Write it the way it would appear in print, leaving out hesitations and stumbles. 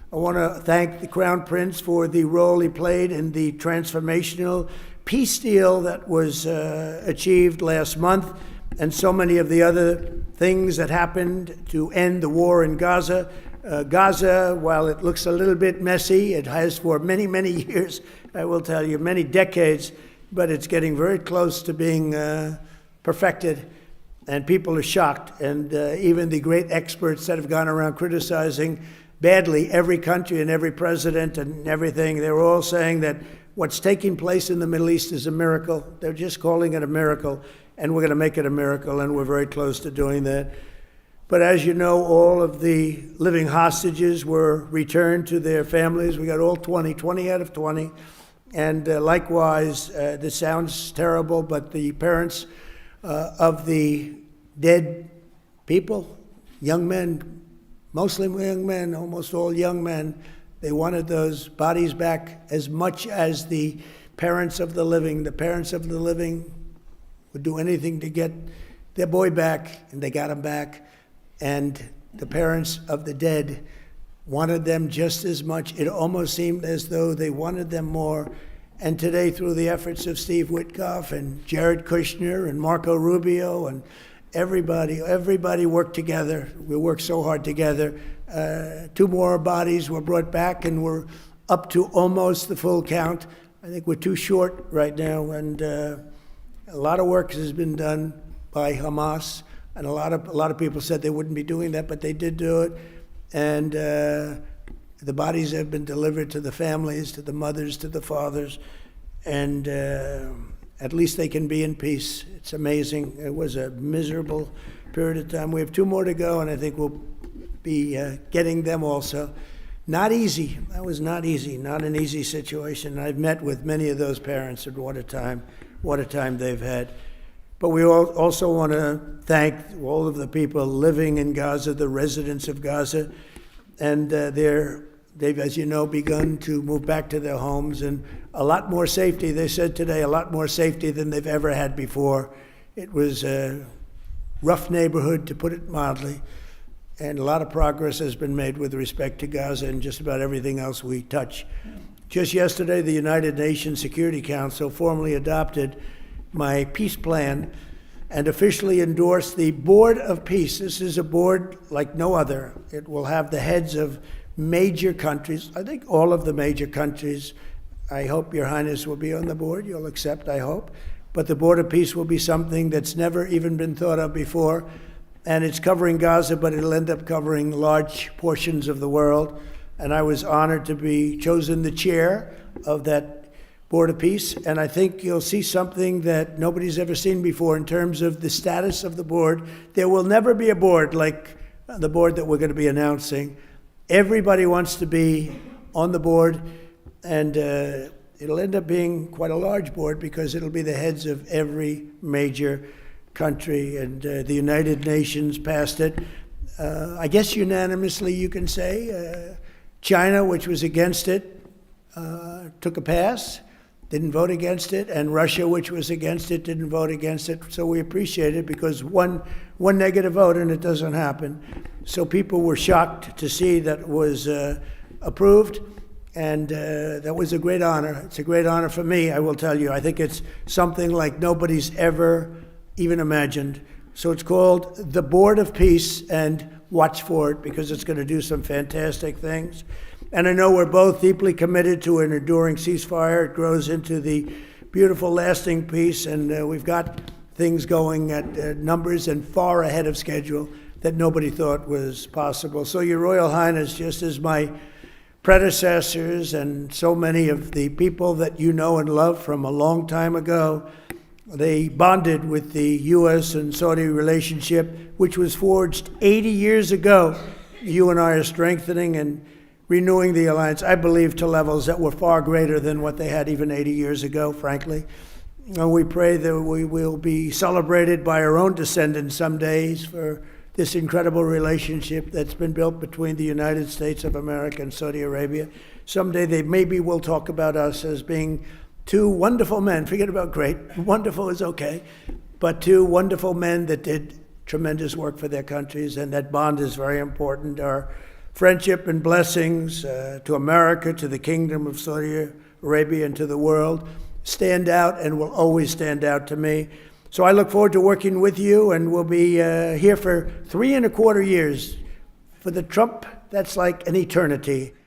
I want to thank the Crown Prince for the role he played in the transformational peace deal that was achieved last month, and so many of the other things that happened to end the war in Gaza. Gaza, while it looks a little bit messy, it has for many, many years, I will tell you, many decades, but it's getting very close to being perfected, and people are shocked. And even the great experts that have gone around criticizing badly every country and every president and everything, they were all saying that what's taking place in the Middle East is a miracle. They're just calling it a miracle, and we're going to make it a miracle, and we're very close to doing that. But as you know, all of the living hostages were returned to their families. We got all 20 out of 20. And likewise, this sounds terrible, but the parents of the dead people, young men, mostly young men, almost all young men, they wanted those bodies back as much as the parents of the living. The parents of the living would do anything to get their boy back, and they got him back. And the parents of the dead wanted them just as much. It almost seemed as though they wanted them more. And today, through the efforts of Steve Witkoff and Jared Kushner and Marco Rubio and everybody worked together. We worked so hard together. 2 more bodies were brought back, and we're up to almost the full count. I think we're too short right now, and a lot of work has been done by Hamas. And a lot of people said they wouldn't be doing that, but they did do it. And the bodies have been delivered to the families, to the mothers, to the fathers, and at least they can be in peace. It's amazing. It was a miserable period of time. We have 2 more to go, and I think we'll be getting them also. Not easy. That was not easy. Not an easy situation. I've met with many of those parents, and what a time they've had. But we also want to thank all of the people living in Gaza, the residents of Gaza, and they've, as you know, begun to move back to their homes, and a lot more safety. They said today a lot more safety than they've ever had before. It was a rough neighborhood, to put it mildly, and a lot of progress has been made with respect to Gaza and just about everything else we touch. Just yesterday, the United Nations Security Council formally adopted my peace plan and officially endorsed the Board of Peace. This is a board like no other. It will have the heads of major countries, I think all of the major countries. I hope Your Highness will be on the board. You'll accept, I hope. But the Board of Peace will be something that's never even been thought of before. And it's covering Gaza, but it'll end up covering large portions of the world. And I was honored to be chosen the chair of that Board of Peace, and I think you'll see something that nobody's ever seen before in terms of the status of the board. There will never be a board like the board that we're going to be announcing. Everybody wants to be on the board, and it'll end up being quite a large board because it'll be the heads of every major country, and the United Nations passed it. I guess unanimously, you can say. China, which was against it, took a pass. Didn't vote against it, and Russia, which was against it, didn't vote against it. So we appreciate it, because one negative vote and it doesn't happen. So people were shocked to see that it was approved, and that was a great honor. It's a great honor for me, I will tell you. I think it's something like nobody's ever even imagined. So it's called the Board of Peace, and watch for it, because it's going to do some fantastic things. And I know we're both deeply committed to an enduring ceasefire. It grows into the beautiful, lasting peace, and we've got things going at numbers and far ahead of schedule that nobody thought was possible. So, Your Royal Highness, just as my predecessors and so many of the people that you know and love from a long time ago, they bonded with the U.S. and Saudi relationship, which was forged 80 years ago. You and I are strengthening and renewing the alliance, I believe, to levels that were far greater than what they had even 80 years ago, frankly. And we pray that we will be celebrated by our own descendants some days for this incredible relationship that's been built between the United States of America and Saudi Arabia. Someday they maybe will talk about us as being 2 wonderful men. Forget about great. Wonderful is okay. But 2 wonderful men that did tremendous work for their countries, and that bond is very important. Our friendship and blessings to America, to the Kingdom of Saudi Arabia, and to the world stand out and will always stand out to me. So I look forward to working with you, and we'll be here for 3.25 years. For the Trump, that's like an eternity.